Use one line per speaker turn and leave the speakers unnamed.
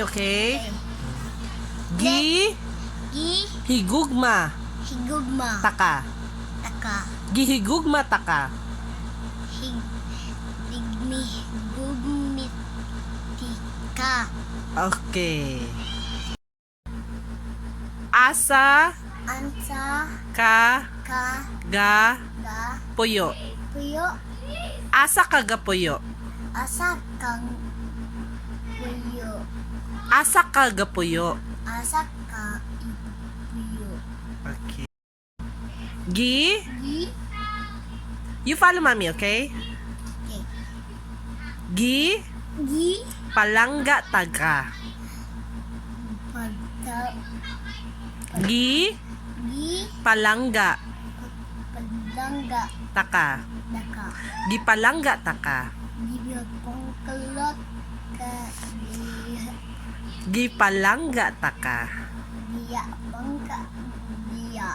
mommy, okay?
Okay.
Gi, higugma,
Higugma.
taka.
Taka.
Gihigugma, taka.
Gugmitika.
Okay. Asa,
Ansa.
ka,
Ka.
ga,
Ga.
puyo.
Puyo.
Asa ka ga puyo.
Asa kang puyo.
Asa ka ga puyo.
Asa ka puyo.
Okay. Gi,
Gi.
you follow mommy, okay?
Okay.
Gi,
Gi.
palangga, taga.
Pagka.
Gi,
Gi.
palangga,
Pagdangga.
taka.
Daka.
Gi palangga, taka.
Di pangkalot ka.
Gi palangga, taka.
Dia bangka. Dia.